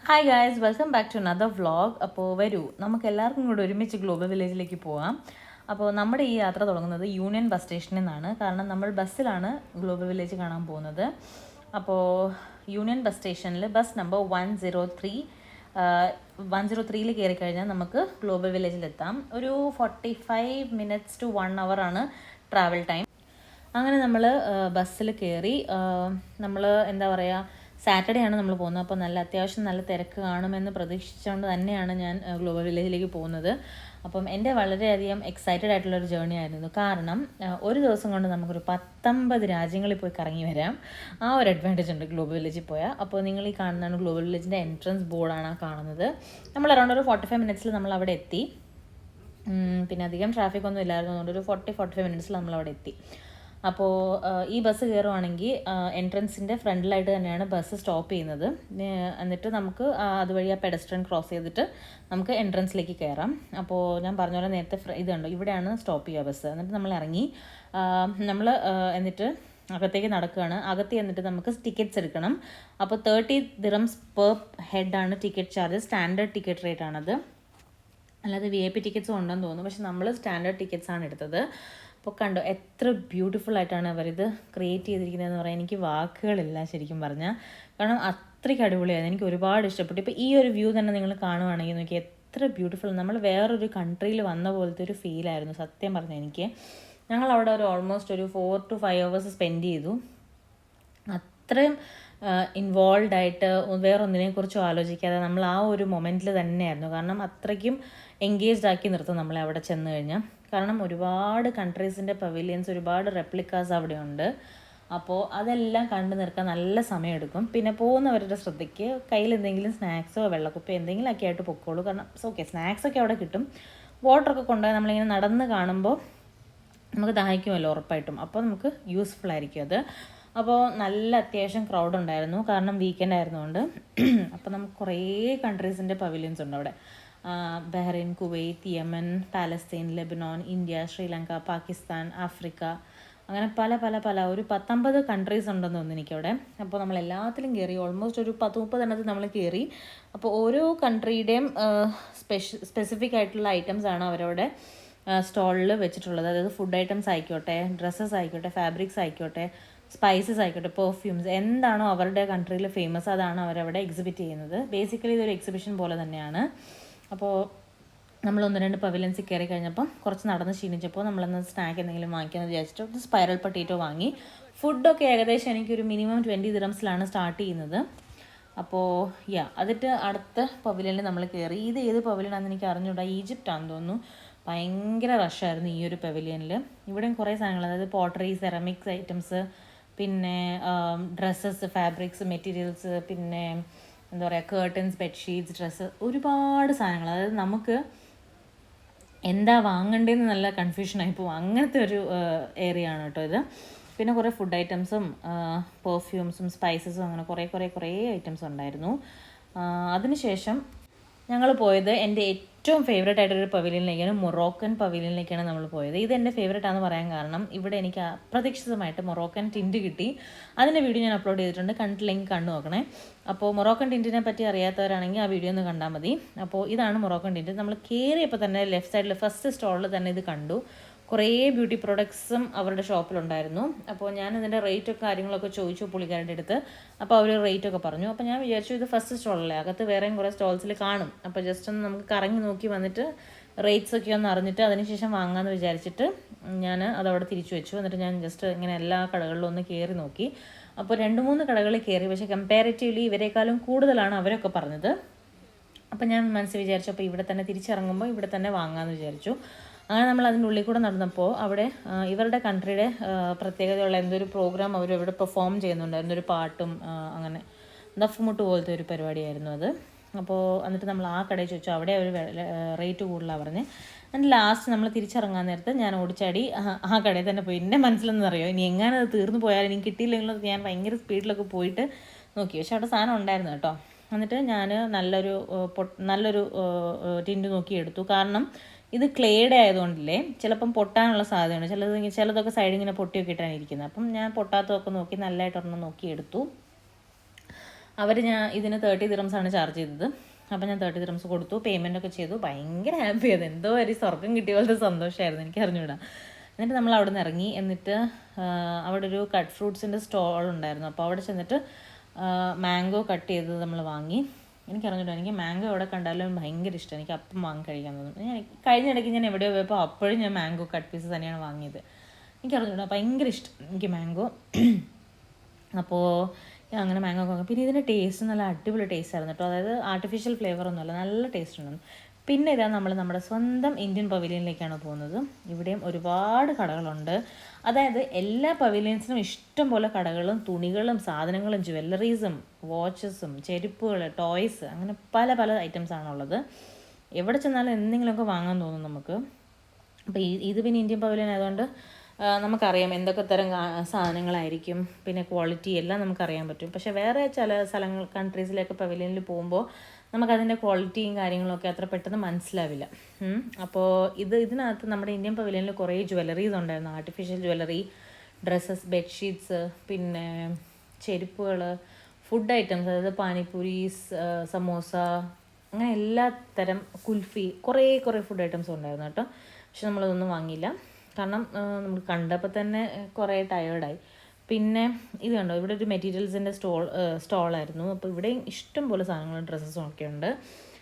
Hi guys, welcome back to another vlog. അപ്പോൾ വരൂ, നമുക്ക് എല്ലാവർക്കും കൂടെ ഒരുമിച്ച് ഗ്ലോബൽ വില്ലേജിലേക്ക് പോവാം. അപ്പോൾ നമ്മുടെ ഈ യാത്ര തുടങ്ങുന്നത് യൂണിയൻ ബസ് സ്റ്റേഷനിൽ നിന്നാണ്. കാരണം നമ്മൾ ബസ്സിലാണ് ഗ്ലോബൽ വില്ലേജ് കാണാൻ പോകുന്നത്. അപ്പോൾ യൂണിയൻ ബസ് സ്റ്റേഷനിൽ ബസ് നമ്പർ 103 കയറി കഴിഞ്ഞാൽ നമുക്ക് ഗ്ലോബൽ വില്ലേജിലെത്താം. ഒരു 45 മിനിറ്റ്സ് ടു 1 hour ആണ് ട്രാവൽ ടൈം. അങ്ങനെ നമ്മൾ ബസ്സിൽ കയറി. നമ്മൾ എന്താ പറയുക, സാറ്റർഡേ ആണ് നമ്മൾ പോകുന്നത്. അപ്പോൾ അത്യാവശ്യം നല്ല തിരക്ക് കാണുമെന്ന് പ്രതീക്ഷിച്ചുകൊണ്ട് തന്നെയാണ് ഞാൻ ഗ്ലോബൽ വില്ലേജിലേക്ക് പോകുന്നത്. അപ്പം എൻ്റെ വളരെയധികം എക്സൈറ്റഡ് ആയിട്ടുള്ളൊരു ജേർണി ആയിരുന്നു. കാരണം ഒരു ദിവസം കൊണ്ട് നമുക്കൊരു 19 രാജ്യങ്ങളിൽ പോയി കറങ്ങി വരാം. ആ ഒരു അഡ്വാൻറ്റേജ് ഉണ്ട് ഗ്ലോബൽ വില്ലേജിൽ പോയാൽ. അപ്പോൾ നിങ്ങൾ ഈ കാണുന്നതാണ് ഗ്ലോബൽ വില്ലേജിൻ്റെ എൻട്രൻസ് ബോർഡാണ് കാണുന്നത്. നമ്മൾ അറൗണ്ട് ഒരു 45 മിനിറ്റ്സിൽ നമ്മൾ അവിടെ എത്തി. പിന്നെ അധികം ട്രാഫിക് ഒന്നും ഇല്ലായിരുന്നു, അതുകൊണ്ട് ഒരു 45 മിനിറ്റ്സിൽ നമ്മൾ അവിടെ എത്തി. അപ്പോൾ ഈ ബസ് കയറുവാണെങ്കിൽ എൻട്രൻസിൻ്റെ ഫ്രണ്ടിലായിട്ട് തന്നെയാണ് ബസ് സ്റ്റോപ്പ് ചെയ്യുന്നത്. എന്നിട്ട് നമുക്ക് അതുവഴി ആ പെഡസ്ട്രിയൻ ക്രോസ് ചെയ്തിട്ട് നമുക്ക് എൻട്രൻസിലേക്ക് കയറാം. അപ്പോൾ ഞാൻ പറഞ്ഞ പോലെ നേരത്തെ ഇതുണ്ടോ, ഇവിടെയാണ് സ്റ്റോപ്പ് ചെയ്യുക ബസ്. എന്നിട്ട് നമ്മൾ ഇറങ്ങി എന്നിട്ട് അകത്തേക്ക് നടക്കുകയാണ്. അകത്ത് എന്നിട്ട് നമുക്ക് ടിക്കറ്റ്സ് എടുക്കണം. അപ്പോൾ 30 dirhams പെർ ഹെഡാണ് ticket charge. Standard ticket rate ആണത്. അല്ലാതെ VIP ടിക്കറ്റ്സും ഉണ്ടെന്ന് തോന്നുന്നു, പക്ഷെ നമ്മൾ സ്റ്റാൻഡേർഡ് ടിക്കറ്റ്സ് ആണ് എടുത്തത്. അപ്പോൾ കണ്ടോ, എത്ര ബ്യൂട്ടിഫുൾ ആയിട്ടാണ് അവരിത് ക്രിയേറ്റ് ചെയ്തിരിക്കുന്നതെന്ന് പറയാൻ എനിക്ക് വാക്കുകളില്ല ശരിക്കും പറഞ്ഞാൽ. കാരണം അത്രയ്ക്ക് അടിപൊളിയായിരുന്നു, എനിക്ക് ഒരുപാട് ഇഷ്ടപ്പെട്ടു. ഇപ്പോൾ ഈ ഒരു വ്യൂ തന്നെ നിങ്ങൾ കാണുവാണെങ്കിൽ നോക്കി എത്ര ബ്യൂട്ടിഫുൾ. നമ്മൾ വേറൊരു കൺട്രിയിൽ വന്ന പോലത്തെ ഒരു ഫീലായിരുന്നു സത്യം പറഞ്ഞാൽ എനിക്ക്. ഞങ്ങൾ അവിടെ ഓൾമോസ്റ്റ് ഒരു 4 to 5 hours സ്പെൻഡ് ചെയ്തു. അത്രയും ഇൻവോൾവ് ആയിട്ട് വേറൊന്നിനെക്കുറിച്ചും ആലോചിക്കാതെ നമ്മൾ ആ ഒരു മൊമെൻറ്റിൽ തന്നെയായിരുന്നു. കാരണം അത്രയ്ക്കും എൻഗേജ്ഡ് ആക്കി നിർത്തും നമ്മളെ അവിടെ ചെന്ന് കഴിഞ്ഞാൽ. കാരണം ഒരുപാട് കൺട്രീസിൻ്റെ പവിലിയൻസ്, ഒരുപാട് റെപ്ലിക്കാസ് അവിടെ ഉണ്ട്. അപ്പോൾ അതെല്ലാം കണ്ടു നിൽക്കാൻ നല്ല സമയമെടുക്കും. പിന്നെ പോകുന്നവരുടെ ശ്രദ്ധയ്ക്ക് കയ്യിൽ എന്തെങ്കിലും സ്നാക്സോ വെള്ളക്കുപ്പി എന്തെങ്കിലും ഒക്കെ ആയിട്ട് പൊക്കോളൂ. കാരണം ഓക്കെ, സ്നാക്സൊക്കെ അവിടെ കിട്ടും. വാട്ടറൊക്കെ കൊണ്ടുപോയി നമ്മളിങ്ങനെ നടന്ന് കാണുമ്പോൾ നമുക്ക് ദാഹിക്കുമല്ലോ ഉറപ്പായിട്ടും. അപ്പോൾ നമുക്ക് യൂസ്ഫുൾ ആയിരിക്കും അത്. അപ്പോൾ നല്ല അത്യാവശ്യം ക്രൗഡ് ഉണ്ടായിരുന്നു, കാരണം വീക്കെൻഡ് ആയിരുന്നുകൊണ്ട്. അപ്പോൾ നമുക്ക് കുറേ കൺട്രീസിൻ്റെ പവിലിയൻസ് ഉണ്ട് അവിടെ. Bahrain, Kuwait, Yemen, Palestine, Lebanon, India, Sri Lanka, Pakistan, Africa, അങ്ങനെ പല ഒരു 19 കൺട്രീസ് ഉണ്ടെന്ന് തോന്നുന്നു എനിക്കവിടെ. അപ്പോൾ നമ്മൾ എല്ലാത്തിലും കയറി. ഓൾമോസ്റ്റ് ഒരു 10-30 എണ്ണത്തിൽ നമ്മൾ കയറി. അപ്പോൾ ഓരോ കൺട്രിയുടെയും സ്പെസിഫിക് ആയിട്ടുള്ള ഐറ്റംസ് ആണ് അവരവിടെ സ്റ്റോളിൽ വെച്ചിട്ടുള്ളത്. അതായത് ഫുഡ് ഐറ്റംസ് ആയിക്കോട്ടെ, ഡ്രസ്സസ് ആയിക്കോട്ടെ, ഫാബ്രിക്സ് ആയിക്കോട്ടെ, സ്പൈസസ് ആയിക്കോട്ടെ, പെർഫ്യൂംസ്, എന്താണോ അവരുടെ കൺട്രിയിൽ ഫേമസ് അതാണ് അവരവിടെ എക്സിബിറ്റ് ചെയ്യുന്നത്. ബേസിക്കലി ഇതൊരു എക്സിബിഷൻ പോലെ തന്നെയാണ്. അപ്പോൾ നമ്മൾ 1-2 പവിലിയൻസിൽ കയറി കഴിഞ്ഞപ്പോൾ കുറച്ച് നടന്ന് ക്ഷീണിച്ചപ്പോൾ നമ്മളെന്ന് സ്നാക്ക് എന്തെങ്കിലും വാങ്ങിക്കാമെന്ന് വിചാരിച്ചിട്ട് ഒരു സ്പൈറൽ പൊട്ടേറ്റോ വാങ്ങി. ഫുഡൊക്കെ ഏകദേശം എനിക്കൊരു മിനിമം 20 dirhamsലാണ് സ്റ്റാർട്ട് ചെയ്യുന്നത്. അപ്പോൾ അതിട്ട് അടുത്ത പവിലിയനിൽ നമ്മൾ കയറി. ഇത് ഏത് പവിലിയനാണെന്ന് എനിക്ക് അറിഞ്ഞൂടാ, ഈജിപ്റ്റാണെന്ന് തോന്നുന്നു. ഭയങ്കര റഷായിരുന്നു ഈ ഒരു പവിലിയനിൽ. ഇവിടെയും കുറേ സാധനങ്ങൾ, അതായത് പോട്ടറി, സെറാമിക്സ് ഐറ്റംസ്, പിന്നെ ഡ്രസ്സസ്, ഫാബ്രിക്സ്, മെറ്റീരിയൽസ്, പിന്നെ എന്താ പറയുക, കേർട്ടൻസ്, ബെഡ്ഷീറ്റ്സ്, ഡ്രസ്സ്, ഒരുപാട് സാധനങ്ങൾ. അതായത് നമുക്ക് എന്താ വാങ്ങണ്ടേന്ന് നല്ല കൺഫ്യൂഷനായി പോകും, അങ്ങനത്തെ ഒരു ഏരിയ ആണ് കേട്ടോ ഇത്. പിന്നെ കുറേ ഫുഡ് ഐറ്റംസും പെർഫ്യൂംസും സ്പൈസസും അങ്ങനെ കുറേ ഐറ്റംസ് ഉണ്ടായിരുന്നു. അതിനുശേഷം ഞങ്ങൾ പോയത് എൻ്റെ ഏറ്റവും ഫേവറേറ്റ് ആയിട്ടൊരു പവിലിയനിലേക്കാണ്, മൊറോക്കൻ പവിലിയനിലേക്കാണ് നമ്മൾ പോയത്. ഇത് എൻ്റെ ഫേവറേറ്റ് ആണെന്ന് പറയാൻ കാരണം ഇവിടെ എനിക്ക് അപ്രതീക്ഷിതമായിട്ട് മൊറോക്കൻ ടിൻറ്റ് കിട്ടി. അതിൻ്റെ വീഡിയോ ഞാൻ അപ്ലോഡ് ചെയ്തിട്ടുണ്ട്, കണ്ടില്ലെങ്കിൽ കണ്ടു നോക്കണേ. അപ്പോൾ മൊറോക്കൻ ടിൻറ്റിനെ പറ്റി അറിയാത്തവരാണെങ്കിൽ ആ വീഡിയോ ഒന്ന് കണ്ടാൽ മതി. അപ്പോൾ ഇതാണ് മൊറോക്കൻ ടിൻറ്റ്. നമ്മൾ കയറിയപ്പോൾ തന്നെ ലെഫ്റ്റ് സൈഡിൽ ഫസ്റ്റ് സ്റ്റോളിൽ തന്നെ ഇത് കണ്ടു. കുറേ ബ്യൂട്ടി പ്രോഡക്ട്സും അവരുടെ ഷോപ്പിലുണ്ടായിരുന്നു. അപ്പോൾ ഞാൻ ഇതിൻ്റെ റേറ്റൊക്കെ കാര്യങ്ങളൊക്കെ ചോദിച്ചു പുള്ളിക്കാരുടെ അടുത്ത്. അപ്പോൾ അവർ റേറ്റൊക്കെ പറഞ്ഞു. അപ്പോൾ ഞാൻ വിചാരിച്ചു ഇത് ഫസ്റ്റ് സ്റ്റോളല്ലേ, അകത്ത് വേറെയും കുറേ സ്റ്റോൾസിൽ കാണും. അപ്പോൾ ജസ്റ്റ് ഒന്ന് നമുക്ക് കറങ്ങി നോക്കി വന്നിട്ട് റേറ്റ്സൊക്കെ ഒന്ന് അറിഞ്ഞിട്ട് അതിനുശേഷം വാങ്ങാമെന്ന് വിചാരിച്ചിട്ട് ഞാൻ അതവിടെ തിരിച്ചു വെച്ചു. എന്നിട്ട് ഞാൻ ജസ്റ്റ് ഇങ്ങനെ എല്ലാ കടകളിലും ഒന്ന് കയറി നോക്കി. അപ്പോൾ 2-3 കടകളിൽ കയറി, പക്ഷേ കമ്പാരിറ്റീവ്ലി ഇവരെക്കാളും കൂടുതലാണ് അവരൊക്കെ പറഞ്ഞത്. അപ്പോൾ ഞാൻ മനസ്സിൽ വിചാരിച്ചു അപ്പോൾ ഇവിടെ തന്നെ തിരിച്ചിറങ്ങുമ്പോൾ ഇവിടെ തന്നെ വാങ്ങാമെന്ന് വിചാരിച്ചു. അങ്ങനെ നമ്മൾ അതിൻ്റെ ഉള്ളിൽ കൂടെ നടന്നപ്പോൾ അവിടെ ഇവരുടെ കൺട്രിയുടെ പ്രത്യേകതയുള്ള എന്തൊരു പ്രോഗ്രാം അവർ ഇവിടെ പെർഫോം ചെയ്യുന്നുണ്ടായിരുന്നു, ഒരു പാട്ടും അങ്ങനെ ദഫ്മുട്ട് പോലത്തെ ഒരു പരിപാടിയായിരുന്നു അത്. അപ്പോൾ എന്നിട്ട് നമ്മൾ ആ കടയിൽ ചോദിച്ചു, അവിടെ അവർ റേറ്റ് കൂടുതലാണ് പറഞ്ഞ്. എന്നിട്ട് ലാസ്റ്റ് നമ്മൾ തിരിച്ചിറങ്ങാൻ നേരത്ത് ഞാൻ ഓടിച്ചാടി ആ കടയിൽ തന്നെ പോയി. എൻ്റെ മനസ്സിലെന്ന് അറിയോ, ഇനി എങ്ങനെ അത് തീർന്നു പോയാലും എനിക്ക് കിട്ടിയില്ലെങ്കിലും ഞാൻ ഭയങ്കര സ്പീഡിലൊക്കെ പോയിട്ട് നോക്കി. പക്ഷെ അവിടെ സാധനം ഉണ്ടായിരുന്നു കേട്ടോ. എന്നിട്ട് ഞാൻ നല്ലൊരു ടിൻറ്റ് നോക്കി എടുത്തു. കാരണം ഇത് ക്ലേഡ് ആയതുകൊണ്ടില്ലേ ചിലപ്പം പൊട്ടാനുള്ള സാധ്യതയുണ്ട്. ചിലതൊക്കെ സൈഡിൽ ഇങ്ങനെ പൊട്ടിയൊക്കെ ഇട്ടാണ് ഇരിക്കുന്നത്. അപ്പം ഞാൻ പൊട്ടാത്തതൊക്കെ നോക്കി നല്ലതായിട്ടൊരെണ്ണം നോക്കി എടുത്തു. ഇതിന് 30 ദിറംസാണ് ചാർജ് ചെയ്തത്. അപ്പോൾ ഞാൻ 30 ദിറംസ് കൊടുത്തു, പേയ്മെൻറ്റൊക്കെ ചെയ്തു. ഭയങ്കര ഹാപ്പി ആയത്, എന്തോ ഒരു സ്വർഗം കിട്ടിയ പോലത്തെ സന്തോഷമായിരുന്നു, എനിക്ക് അറിഞ്ഞുകൂടാ. എന്നിട്ട് നമ്മൾ അവിടെ നിന്ന് ഇറങ്ങി. എന്നിട്ട് അവിടെ ഒരു കട്ട് ഫ്രൂട്ട്സിൻ്റെ സ്റ്റോൾ ഉണ്ടായിരുന്നു. അപ്പോൾ അവിടെ ചെന്നിട്ട് മാംഗോ കട്ട് ചെയ്തത് നമ്മൾ വാങ്ങി. എനിക്കറിഞ്ഞിട്ടോ, എനിക്ക് മാംഗോ എവിടെ കണ്ടാലും ഭയങ്കര ഇഷ്ടം. എനിക്ക് അപ്പം വാങ്ങി കഴിക്കാൻ തോന്നും. കഴിഞ്ഞിടയ്ക്ക് ഞാൻ എവിടെയോ പോയപ്പോൾ അപ്പോഴും ഞാൻ മാംഗോ കട്ട് പീസ് തന്നെയാണ് വാങ്ങിയത്. എനിക്കറിഞ്ഞിട്ടോ, ഭയങ്കര ഇഷ്ടം എനിക്ക് മാംഗോ. അപ്പോൾ ഞാൻ അങ്ങനെ മാംഗോ വാങ്ങി. പിന്നെ ഇതിൻ്റെ ടേസ്റ്റ് നല്ല അടിപൊളി ടേസ്റ്റ് ആയിരുന്നു കേട്ടോ. അതായത് ആർട്ടിഫിഷ്യൽ ഫ്ലേവറൊന്നുമല്ല, നല്ല ടേസ്റ്റ് ഉണ്ടായിരുന്നു. പിന്നെ ഇതാ നമ്മൾ നമ്മുടെ സ്വന്തം ഇന്ത്യൻ പവലിയനിലേക്കാണ് പോകുന്നത്. ഇവിടെയും ഒരുപാട് കടകളുണ്ട്. അതായത് എല്ലാ പവലിയൻസിനും ഇഷ്ടം പോലെ കടകളും തുണികളും സാധനങ്ങളും ജ്വല്ലറീസും വാച്ചസും ചെരുപ്പുകൾ ടോയ്സ് അങ്ങനെ പല പല ഐറ്റംസാണുള്ളത്. എവിടെ ചെന്നാലും എന്തെങ്കിലുമൊക്കെ വാങ്ങാൻ തോന്നും നമുക്ക്. അപ്പോൾ ഇത് പിന്നെ ഇന്ത്യൻ പവലിയൻ ആയതുകൊണ്ട് നമുക്കറിയാം എന്തൊക്കെ തരം സാധനങ്ങളായിരിക്കും, പിന്നെ ക്വാളിറ്റി എല്ലാം നമുക്കറിയാൻ പറ്റും. പക്ഷേ വേറെ ചില കൺട്രീസിലേക്ക് പവലിയനിൽ പോകുമ്പോൾ നമുക്കതിൻ്റെ ക്വാളിറ്റിയും കാര്യങ്ങളൊക്കെ അത്ര പെട്ടെന്ന് മനസ്സിലാവില്ല. അപ്പോൾ ഇതിനകത്ത് നമ്മുടെ ഇന്ത്യൻ പവലിയനിൽ കുറേ ജ്വല്ലറീസ് ഉണ്ടായിരുന്നു. ആർട്ടിഫിഷ്യൽ ജ്വല്ലറി, ഡ്രസ്സസ്, ബെഡ്ഷീറ്റ്സ്, പിന്നെ ചെരുപ്പുകൾ, ഫുഡ് ഐറ്റംസ്, അതായത് പാനിപൂരീസ്, സമോസ, അങ്ങനെ എല്ലാ തരം കുൽഫി, കുറേ ഫുഡ് ഐറ്റംസ് ഉണ്ടായിരുന്നു കേട്ടോ. പക്ഷെ നമ്മളതൊന്നും വാങ്ങിയില്ല, കാരണം നമ്മൾ കണ്ടപ്പോൾ തന്നെ കുറേ ടയേർഡായി. പിന്നെ ഇത് കണ്ടോ, ഇവിടെ ഒരു മെറ്റീരിയൽസിൻ്റെ സ്റ്റോളായിരുന്നു. അപ്പോൾ ഇവിടെയും ഇഷ്ടം പോലെ സാധനങ്ങളും ഡ്രസ്സസും ഒക്കെ ഉണ്ട്.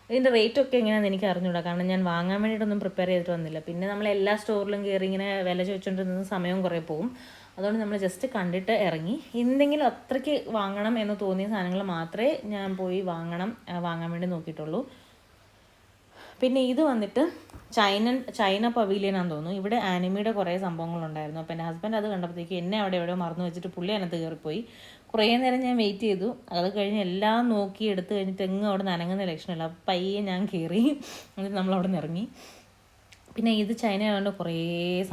ഇതിൻ്റെ റേറ്റൊക്കെ എങ്ങനെയാണെന്ന് എനിക്ക് അറിഞ്ഞൂടാ, കാരണം ഞാൻ വാങ്ങാൻ വേണ്ടിയിട്ടൊന്നും പ്രിപ്പയർ ചെയ്തിട്ട് വന്നില്ല. പിന്നെ നമ്മൾ എല്ലാ സ്റ്റോറിലും കയറി ഇങ്ങനെ വില ചോദിച്ചുകൊണ്ടിരുന്ന സമയവും കുറേ പോകും. അതുകൊണ്ട് നമ്മൾ ജസ്റ്റ് കണ്ടിട്ട് ഇറങ്ങി. എന്തെങ്കിലും അത്രയ്ക്ക് വാങ്ങണം എന്ന് തോന്നിയ സാധനങ്ങൾ മാത്രമേ ഞാൻ പോയി വാങ്ങാൻ വേണ്ടി നോക്കിയിട്ടുള്ളൂ. പിന്നെ ഇത് വന്നിട്ട് ചൈന പവീലിയനാന്ന് തോന്നുന്നു. ഇവിടെ ആനിമയുടെ കുറേ സംഭവങ്ങളുണ്ടായിരുന്നു. അപ്പോൾ എൻ്റെ ഹസ്ബൻഡ് അത് കണ്ടപ്പോഴത്തേക്ക് എന്നെ അവിടെ എവിടെയോ മറന്നു വെച്ചിട്ട് പുള്ളി അതിനകത്ത് കയറിപ്പോയി. കുറേ നേരം ഞാൻ വെയിറ്റ് ചെയ്തു. അത് കഴിഞ്ഞ് എല്ലാം നോക്കി എടുത്ത് കഴിഞ്ഞിട്ട് എങ്ങും അവിടെ നനങ്ങുന്ന ലക്ഷണമില്ല. അപ്പോൾ പയ്യെ ഞാൻ കയറി. എന്നിട്ട് നമ്മളവിടെ നിന്ന് ഇറങ്ങി. പിന്നെ ഇത് ചൈന ആയതുകൊണ്ട് കുറേ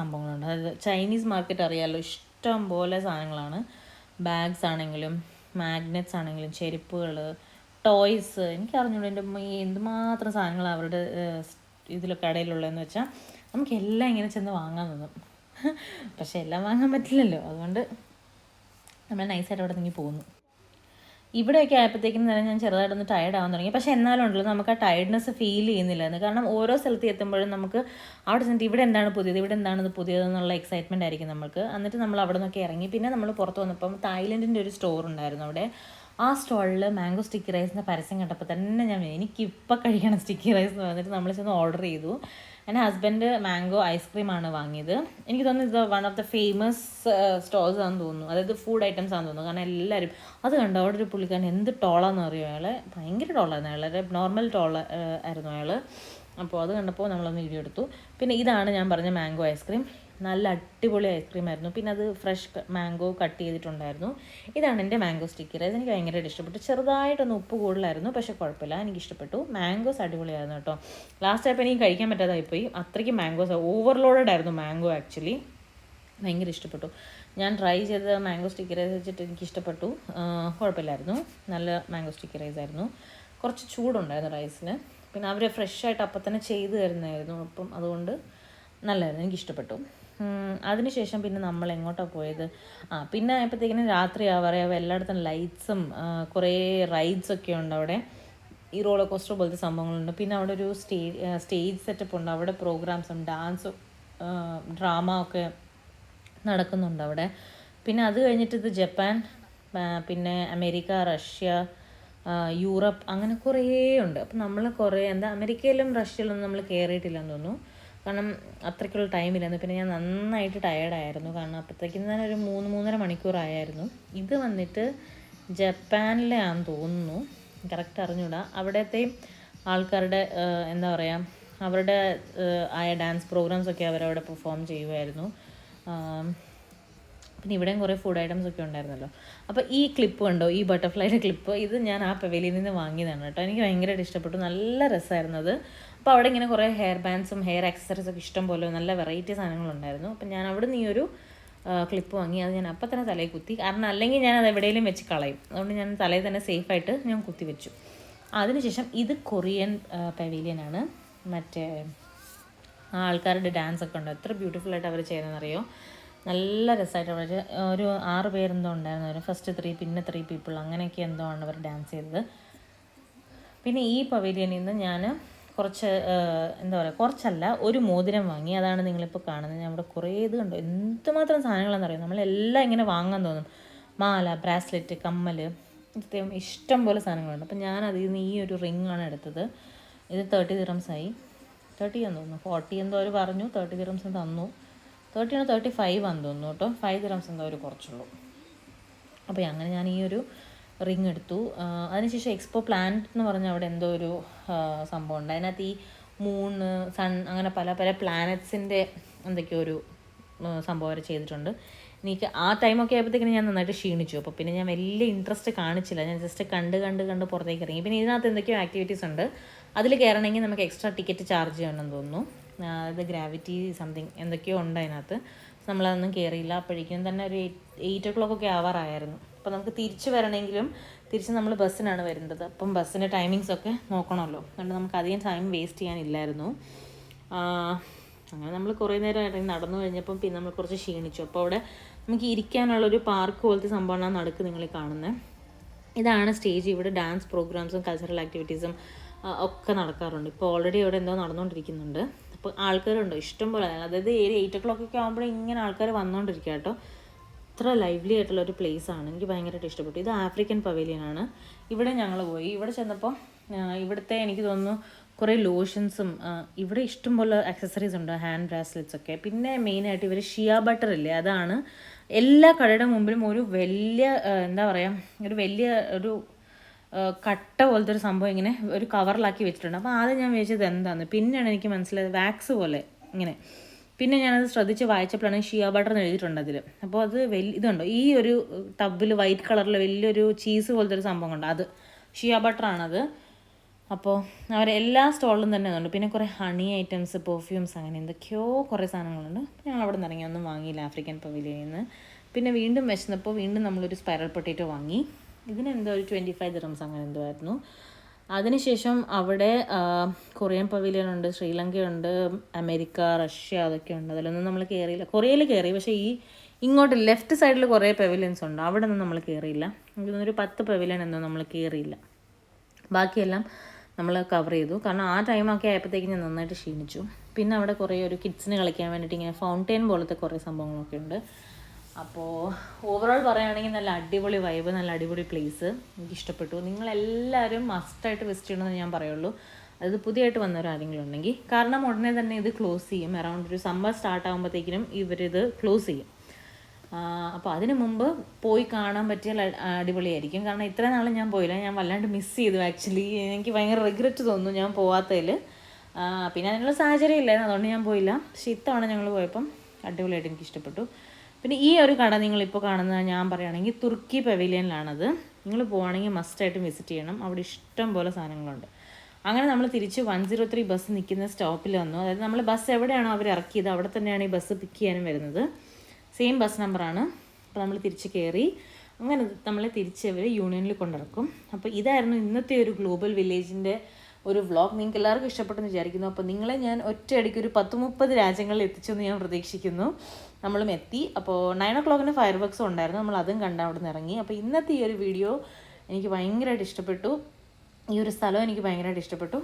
സംഭവങ്ങളുണ്ട്. അതായത് ചൈനീസ് മാർക്കറ്റ് അറിയാമല്ലോ, ഇഷ്ടം പോലെ സാധനങ്ങളാണ്. ബാഗ്സ് ആണെങ്കിലും മാഗ്നറ്റ്സ് ആണെങ്കിലും ചെരുപ്പുകൾ, ടോയ്സ്, എനിക്ക് അറിഞ്ഞൂടെ എൻ്റെ എന്തുമാത്രം സാധനങ്ങളാണ് അവരുടെ ഇതിലൊക്കെ കടയിലുള്ളതെന്ന് വെച്ചാൽ നമുക്കെല്ലാം ഇങ്ങനെ ചെന്ന് വാങ്ങാൻ തോന്നും. പക്ഷെ എല്ലാം വാങ്ങാൻ പറ്റില്ലല്ലോ, അതുകൊണ്ട് നമ്മൾ നൈസായിട്ട് അവിടെ നിന്ന് പോകുന്നു. ഇവിടെയൊക്കെ ആയപ്പോഴത്തേക്കും തന്നെ ഞാൻ ചെറുതായിട്ടൊന്ന് ടയർഡ് ആവാൻ തുടങ്ങി. പക്ഷേ എന്നാലും ഉണ്ടല്ലോ, നമുക്ക് ആ ടയർഡ്നെസ് ഫീൽ ചെയ്യുന്നില്ലായിരുന്നു. കാരണം ഓരോ സ്ഥലത്ത് എത്തുമ്പോഴും നമുക്ക് അവിടെ ചെന്നിട്ട് ഇവിടെ എന്താണ് പുതിയതെന്നുള്ള എക്സൈറ്റ്മെൻ്റ് ആയിരിക്കും നമുക്ക്. എന്നിട്ട് നമ്മൾ അവിടെ നിന്നൊക്കെ ഇറങ്ങി. പിന്നെ നമ്മൾ പുറത്ത് വന്നപ്പം തായ്ലൻഡിൻ്റെ ഒരു സ്റ്റോർ ഉണ്ടായിരുന്നു അവിടെ. ആ സ്റ്റോളിൽ മാംഗോ സ്റ്റിക്കി റൈസിൻ്റെ പരസ്യം കണ്ടപ്പോൾ തന്നെ എനിക്കിപ്പോൾ കഴിക്കണം സ്റ്റിക്കി റൈസ് എന്ന് പറഞ്ഞിട്ട് നമ്മൾ ചെന്ന് ഓർഡർ ചെയ്തു. എൻ്റെ ഹസ്ബൻഡ് മാംഗോ ഐസ്ക്രീമാണ് വാങ്ങിയത്. എനിക്ക് തോന്നുന്നു ഇത് one of the famous stalls ആണെന്ന് തോന്നുന്നു. അതായത് ഫുഡ് ഐറ്റംസ് ആണെന്ന് തോന്നുന്നു. കാരണം എല്ലാവരും അത് കണ്ടു. അവിടെ ഒരു പുള്ളിക്കാരൻ എന്ത് ടോളാന്ന് അറിയുമോ, അയാൾ ഭയങ്കര ടോളായിരുന്നു. അയാളെ നോർമൽ ടോൾ ആയിരുന്നു അയാൾ. അപ്പോൾ അത് കണ്ടപ്പോൾ നമ്മളൊന്ന് വീഡിയോ എടുത്തു. പിന്നെ ഇതാണ് ഞാൻ പറഞ്ഞ മാംഗോ ഐസ്ക്രീം. നല്ല അടിപൊളി ഐസ്ക്രീം ആയിരുന്നു. പിന്നെ അത് ഫ്രഷ് മാംഗോ കട്ട് ചെയ്തിട്ടുണ്ടായിരുന്നു. ഇതാണ് എൻ്റെ മാംഗോ സ്റ്റിക്കി റൈസ്. എനിക്ക് ഭയങ്കരമായിട്ട് ഇഷ്ടപ്പെട്ടു. ചെറുതായിട്ടൊന്ന് ഉപ്പ് കൂടുതലായിരുന്നു, പക്ഷേ കുഴപ്പമില്ല, എനിക്കിഷ്ടപ്പെട്ടു. മാംഗോസ് അടിപൊളിയായിരുന്നു കേട്ടോ. ലാസ്റ്റ് ആയപ്പോൾ എനിക്ക് കഴിക്കാൻ പറ്റാതായിപ്പോയി. അത്രയ്ക്ക് മാംഗോസ് ഓവർലോഡഡ് ആയിരുന്നു മാംഗോ. ആക്ച്വലി ഭയങ്കര ഇഷ്ടപ്പെട്ടു. ഞാൻ ട്രൈ ചെയ്ത മാംഗോ സ്റ്റിക്കി റൈസ് വെച്ചിട്ട് എനിക്കിഷ്ടപ്പെട്ടു. കുഴപ്പമില്ലായിരുന്നു, നല്ല മാംഗോ സ്റ്റിക്കി റൈസ് ആയിരുന്നു. കുറച്ച് ചൂടുണ്ടായിരുന്നു റൈസിന്. പിന്നെ അവർ ഫ്രഷായിട്ട് അപ്പം തന്നെ ചെയ്ത് തരുന്നതായിരുന്നു. അപ്പം അതുകൊണ്ട് നല്ലതായിരുന്നു, എനിക്കിഷ്ടപ്പെട്ടു. അതിനുശേഷം പിന്നെ നമ്മൾ എങ്ങോട്ടാണ് പോയത്? പിന്നെ ആയപ്പോഴത്തേക്കിനും രാത്രി ആവാറായപ്പോൾ എല്ലായിടത്തും ലൈറ്റ്സും കുറേ റൈഡ്സൊക്കെ ഉണ്ട് അവിടെ. ഈ റോളർ കോസ്റ്റർ പോലത്തെ സംഭവങ്ങളുണ്ട്. പിന്നെ അവിടെ ഒരു സ്റ്റേജ് സെറ്റപ്പ് ഉണ്ട്. അവിടെ പ്രോഗ്രാംസും ഡാൻസും ഡ്രാമ ഒക്കെ നടക്കുന്നുണ്ട് അവിടെ. പിന്നെ അത് കഴിഞ്ഞിട്ട് ഇത് ജപ്പാൻ, പിന്നെ അമേരിക്ക, റഷ്യ, യൂറപ്പ്, അങ്ങനെ കുറേ ഉണ്ട്. അപ്പം നമ്മൾ അമേരിക്കയിലും റഷ്യയിലൊന്നും നമ്മൾ കയറിയിട്ടില്ലെന്ന് തോന്നുന്നു, കാരണം അത്രയ്ക്കുള്ള ടൈമില്ലായിരുന്നു. പിന്നെ ഞാൻ നന്നായിട്ട് ടയേർഡായിരുന്നു, കാരണം അപ്പോഴത്തേക്കും തന്നെ ഒരു 3-3.5 മണിക്കൂറായിരുന്നു. ഇത് വന്നിട്ട് ജപ്പാനിലെ ആണെന്ന് തോന്നുന്നു, കറക്റ്റ് അറിഞ്ഞൂടാ. അവിടത്തെയും ആൾക്കാരുടെ എന്താ പറയുക, അവരുടെ ആയ ഡാൻസ് പ്രോഗ്രാംസൊക്കെ അവരവിടെ പെർഫോം ചെയ്യുമായിരുന്നു. പിന്നെ ഇവിടെയും കുറേ ഫുഡ് ഐറ്റംസ് ഒക്കെ ഉണ്ടായിരുന്നല്ലോ. അപ്പോൾ ഈ ക്ലിപ്പ് കണ്ടോ, ഈ ബട്ടർഫ്ലൈയുടെ ക്ലിപ്പ്, ഇത് ഞാൻ ആ പവലിയിൽ നിന്ന് വാങ്ങിയതാണ് കേട്ടോ. എനിക്ക് ഭയങ്കരമായിട്ട് ഇഷ്ടപ്പെട്ടു, നല്ല രസമായിരുന്നു അത്. അപ്പോൾ അവിടെ ഇങ്ങനെ കുറേ ഹെയർ ബാൻഡ്സും ഹെയർ ആക്സസറീസൊക്കെ ഇഷ്ടം പോലെ നല്ല വെറൈറ്റി സാധനങ്ങളുണ്ടായിരുന്നു. അപ്പം ഞാൻ അവിടെ നിന്ന് ഈ ഒരു ക്ലിപ്പ് വാങ്ങി. അത് ഞാൻ അപ്പം തന്നെ തലയിൽ കുത്തി, കാരണം അല്ലെങ്കിൽ ഞാൻ അത് എവിടെയെങ്കിലും വെച്ച് കളയും. അതുകൊണ്ട് ഞാൻ തലയിൽ തന്നെ സേഫായിട്ട് ഞാൻ കുത്തി വെച്ചു. അതിനുശേഷം ഇത് കൊറിയൻ പവലിയനാണ്. മറ്റേ ആൾക്കാരുടെ ഡാൻസൊക്കെ ഉണ്ട്, എത്ര ബ്യൂട്ടിഫുള്ളായിട്ട് അവർ ചെയ്യുന്നതെന്നറിയോ. നല്ല രസമായിട്ട് അവർ ഒരു 6 പേരെന്തോ ഉണ്ടായിരുന്നു. അവർ ഫസ്റ്റ് 3 പിന്നെ 3 പീപ്പിൾ അങ്ങനെയൊക്കെ എന്തോ ആണ് അവർ ഡാൻസ് ചെയ്തത്. പിന്നെ ഈ പവലിയനിൽ നിന്ന് ഞാൻ കുറച്ച് എന്താ പറയുക, കുറച്ചല്ല ഒരു മോതിരം വാങ്ങി. അതാണ് നിങ്ങളിപ്പോൾ കാണുന്നത്. ഞാൻ ഇവിടെ കുറേ ഇത് കണ്ടു, എന്തുമാത്രം സാധനങ്ങളാണെന്ന് അറിയാം. നമ്മളെല്ലാം ഇങ്ങനെ വാങ്ങാൻ തോന്നും. മാല, ബ്രാസ്ലെറ്റ്, കമ്മൽ, ഇഷ്ടം പോലെ സാധനങ്ങളുണ്ട്. അപ്പം ഞാൻ അതിൽ നിന്ന് ഈ ഒരു റിങ്ങാണ് എടുത്തത്. ഇത് 30 dirhams ആയി. 30 എന്ന് തോന്നുന്നു, 40 എന്തോ അവർ പറഞ്ഞു. 30 dirhams തന്നു. 30 ആണോ 35 ആണെന്ന് തോന്നുന്നു കേട്ടോ. 5 dirhams എന്തോ അവർ കുറച്ചുള്ളൂ. അപ്പോൾ അങ്ങനെ ഞാൻ ഈ ഒരു റിങ് എടുത്തു. അതിനുശേഷം എക്സ്പോ പ്ലാനറ്റ് എന്ന് പറഞ്ഞ അവിടെ എന്തോ ഒരു സംഭവം ഉണ്ട്. അതിനകത്ത് ഈ മൂണ്, സൺ, അങ്ങനെ പല പല പ്ലാനറ്റ്സിൻ്റെ എന്തൊക്കെയോ ഒരു സംഭവം അവർ ചെയ്തിട്ടുണ്ട്. എനിക്ക് ആ ടൈമൊക്കെ ആയപ്പോഴത്തേക്കിനും ഞാൻ നന്നായിട്ട് ക്ഷീണിച്ചു. അപ്പോൾ പിന്നെ ഞാൻ വലിയ ഇൻട്രസ്റ്റ് കാണിച്ചില്ല. ഞാൻ ജസ്റ്റ് കണ്ട് പുറത്തേക്ക് ഇറങ്ങി. പിന്നെ ഇതിനകത്ത് എന്തൊക്കെയോ ആക്ടിവിറ്റീസ് ഉണ്ട്. അതിൽ കയറണമെങ്കിൽ നമുക്ക് എക്സ്ട്രാ ടിക്കറ്റ് ചാർജ് ചെയ്യണമെന്ന് തോന്നുന്നു. അതായത് ഗ്രാവിറ്റി സംതിങ് എന്തൊക്കെയോ ഉണ്ട് അതിനകത്ത്. നമ്മളതൊന്നും കയറിയില്ല. അപ്പോഴേക്കും തന്നെ ഒരു 8 o'clock ഒക്കെ ആവാറായിരുന്നു. അപ്പോൾ നമുക്ക് തിരിച്ച് വരണമെങ്കിലും തിരിച്ച് നമ്മൾ ബസ്സിനാണ് വരുന്നത്. അപ്പം ബസ്സിൻ്റെ ടൈമിങ്സൊക്കെ നോക്കണമല്ലോ. അതുകൊണ്ട് നമുക്ക് അധികം ടൈം വേസ്റ്റ് ചെയ്യാനില്ലായിരുന്നു. അങ്ങനെ നമ്മൾ കുറേ നേരം ഇറങ്ങി നടന്നു കഴിഞ്ഞപ്പം പിന്നെ നമ്മൾ കുറച്ച് ക്ഷീണിച്ചു. അപ്പോൾ അവിടെ നമുക്ക് ഇരിക്കാനുള്ളൊരു പാർക്ക് പോലത്തെ സംഭവമാണ് നടുക്ക് നിങ്ങൾ കാണുന്നത്. ഇതാണ് സ്റ്റേജ്. ഇവിടെ ഡാൻസ് പ്രോഗ്രാംസും കൾച്ചറൽ ആക്ടിവിറ്റീസും ഒക്കെ നടക്കാറുണ്ട്. ഇപ്പോൾ ഓൾറെഡി ഇവിടെ എന്തോ നടന്നുകൊണ്ടിരിക്കുന്നുണ്ട്. അപ്പോൾ ആൾക്കാരുണ്ടോ ഇഷ്ടം പോലെ. അതായത് 8 o'clock ഒക്കെ ആകുമ്പോഴേ ഇങ്ങനെ ആൾക്കാർ വന്നുകൊണ്ടിരിക്കുക കേട്ടോ. അത്ര ലൈവ്ലി ആയിട്ടുള്ളൊരു പ്ലേസാണ്. എനിക്ക് ഭയങ്കരമായിട്ട് ഇഷ്ടപ്പെട്ടു. ഇത് ആഫ്രിക്കൻ പവലിയനാണ്. ഇവിടെ ഞങ്ങൾ പോയി. ഇവിടെ ചെന്നപ്പോൾ ഇവിടുത്തെ എനിക്ക് തോന്നുന്നു കുറേ ലോഷൻസും ഇവിടെ ഇഷ്ടംപോലെ ആക്സസറീസ് ഉണ്ട്, ഹാൻഡ് ബ്രാസ്ലെറ്റ്സ് ഒക്കെ. പിന്നെ മെയിനായിട്ട് ഇവർ ഷിയ ബട്ടർ ഇല്ലേ, അതാണ് എല്ലാ കടയുടെ മുമ്പിലും ഒരു വലിയ എന്താ പറയുക, ഒരു വലിയ ഒരു കട്ട പോലത്തെ ഒരു സംഭവം ഇങ്ങനെ ഒരു കവറിലാക്കി വെച്ചിട്ടുണ്ട്. അപ്പോൾ ആദ്യം ഞാൻ വിചാരിച്ചത് എന്താണെന്ന്. പിന്നെയാണ് എനിക്ക് മനസ്സിലായത് വാക്സ് പോലെ ഇങ്ങനെ. പിന്നെ ഞാനത് ശ്രദ്ധിച്ച് വായിച്ചപ്പോഴാണ് ഷിയ ബട്ടർ എന്ന് എഴുതിയിട്ടുണ്ട് അതിൽ. അപ്പോൾ അത് ഇതുണ്ടോ ഈ ഒരു ടബിൽ വൈറ്റ് കളറിൽ വലിയൊരു ചീസ് പോലത്തെ ഒരു സംഭവം ഉണ്ട്, അത് ഷിയ ബട്ടറാണത്. അപ്പോൾ അവരെല്ലാ സ്റ്റോളിലും തന്നെ ഉണ്ട്. പിന്നെ കുറേ ഹണി ഐറ്റംസ്, പെർഫ്യൂംസ്, അങ്ങനെ എന്തൊക്കെയോ കുറേ സാധനങ്ങളുണ്ട്. ഞങ്ങൾ അവിടെ നിന്ന് ഇറങ്ങി ഒന്നും വാങ്ങിയില്ല ആഫ്രിക്കൻ പവലിയനിൽ നിന്ന്. പിന്നെ വീണ്ടും വിശന്നപ്പോൾ വീണ്ടും നമ്മളൊരു സ്പൈറൽ പൊട്ടേറ്റോ വാങ്ങി. ഇതിനെന്തോ ഒരു 25 dirhams അങ്ങനെ എന്തോ ആയിരുന്നു. അതിനുശേഷം അവിടെ കൊറിയൻ പവലിയനുണ്ട്, ശ്രീലങ്കയുണ്ട്, അമേരിക്ക, റഷ്യ, അതൊക്കെ ഉണ്ട്. അതിലൊന്നും നമ്മൾ കയറിയില്ല. കൊറിയയിൽ കയറി, പക്ഷേ ഇങ്ങോട്ട് ലെഫ്റ്റ് സൈഡിൽ കുറേ പവലിയൻസ് ഉണ്ട്, അവിടെ ഒന്നും നമ്മൾ കയറിയില്ല. എനിക്കൊന്നൊരു 10 പവലിയൻ എന്തോ നമ്മൾ കയറിയില്ല. ബാക്കിയെല്ലാം നമ്മൾ കവർ ചെയ്തു. കാരണം ആ ടൈമൊക്കെ ആയപ്പോഴത്തേക്കും ഞാൻ നന്നായിട്ട് ക്ഷീണിച്ചു. പിന്നെ അവിടെ കുറേ ഒരു കിഡ്സിന് കളിക്കാൻ വേണ്ടിയിട്ട് ഇങ്ങനെ ഫൗണ്ടെയിൻ പോലത്തെ കുറേ സംഭവങ്ങളൊക്കെ ഉണ്ട്. അപ്പോൾ ഓവറോൾ പറയുകയാണെങ്കിൽ നല്ല അടിപൊളി വൈബ്, നല്ല അടിപൊളി പ്ലേസ്, എനിക്കിഷ്ടപ്പെട്ടു. നിങ്ങളെല്ലാവരും മസ്റ്റായിട്ട് വിസിറ്റ് ചെയ്യണമെന്ന് ഞാൻ പറയുള്ളൂ. അത് പുതിയതായിട്ട് വന്നവരാരെങ്കിലും ഉണ്ടെങ്കിൽ. കാരണം ഉടനെ തന്നെ ഇത് ക്ലോസ് ചെയ്യും. അറൗണ്ട് ഒരു സമ്മർ സ്റ്റാർട്ട് ആകുമ്പോഴത്തേക്കിനും ഇവരിത് ക്ലോസ് ചെയ്യും. അപ്പോൾ അതിന് മുമ്പ് പോയി കാണാൻ പറ്റിയാൽ അടിപൊളിയായിരിക്കും. കാരണം ഇത്ര നാൾ ഞാൻ പോയില്ല, ഞാൻ വല്ലാണ്ട് മിസ് ചെയ്തു ആക്ച്വലി. എനിക്ക് ഭയങ്കര റിഗ്രറ്റ് തോന്നുന്നു ഞാൻ പോവാത്തതിൽ. പിന്നെ അതിനുള്ള സാഹചര്യം ഇല്ലായിരുന്നു, അതുകൊണ്ട് ഞാൻ പോയില്ല. പക്ഷേ ഇത്തവണ ഞങ്ങൾ പോയപ്പം അടിപൊളിയായിട്ട് എനിക്ക് ഇഷ്ടപ്പെട്ടു. പിന്നെ ഈ ഒരു കട നിങ്ങളിപ്പോൾ കാണുന്നത് ഞാൻ പറയുകയാണെങ്കിൽ തുർക്കി പവലിയനിലാണത്. നിങ്ങൾ പോവുകയാണെങ്കിൽ മസ്റ്റായിട്ടും വിസിറ്റ് ചെയ്യണം. അവിടെ ഇഷ്ടം പോലെ സാധനങ്ങളുണ്ട്. അങ്ങനെ നമ്മൾ തിരിച്ച് 103 ബസ് നിൽക്കുന്ന സ്റ്റോപ്പിൽ വന്നു. അതായത് നമ്മൾ ബസ് എവിടെയാണോ അവർ ഇറക്കിയത് അവിടെ തന്നെയാണ് ഈ ബസ് പിക്ക് ചെയ്യാനും വരുന്നത്. സെയിം ബസ് നമ്പറാണ്. അപ്പോൾ നമ്മൾ തിരിച്ച് കയറി അങ്ങനെ നമ്മളെ തിരിച്ച് അവർ യൂണിയനിൽ കൊണ്ടിറക്കും. അപ്പോൾ ഇതായിരുന്നു ഇന്നത്തെ ഒരു ഗ്ലോബൽ വില്ലേജിൻ്റെ ഒരു വ്ളോഗ്. നിങ്ങൾക്ക് എല്ലാവർക്കും ഇഷ്ടപ്പെട്ടെന്ന് വിചാരിക്കുന്നു. അപ്പോൾ നിങ്ങളെ ഞാൻ ഒറ്റയടിക്ക് ഒരു 10-30 രാജ്യങ്ങളിൽ എത്തിച്ചെന്ന് ഞാൻ പ്രതീക്ഷിക്കുന്നു. നമ്മളും എത്തി. അപ്പോൾ 9 o'clock ഫയർ വർക്ക്സും ഉണ്ടായിരുന്നു, നമ്മൾ അതും കണ്ട് അവിടെ നിന്ന് ഇറങ്ങി. അപ്പോൾ ഇന്നത്തെ ഈ ഒരു വീഡിയോ എനിക്ക് ഭയങ്കരമായിട്ട് ഇഷ്ടപ്പെട്ടു. ഈ ഒരു സ്ഥലം എനിക്ക് ഭയങ്കരമായിട്ട് ഇഷ്ടപ്പെട്ടു.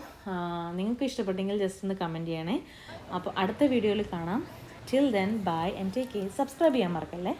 നിങ്ങൾക്ക് ഇഷ്ടപ്പെട്ടെങ്കിൽ ജസ്റ്റ് ഒന്ന് കമൻറ്റ് ചെയ്യണേ. അപ്പോൾ അടുത്ത വീഡിയോയിൽ കാണാം. Till then bye and take care. Subscribe ചെയ്യാൻ മറക്കല്ലേ.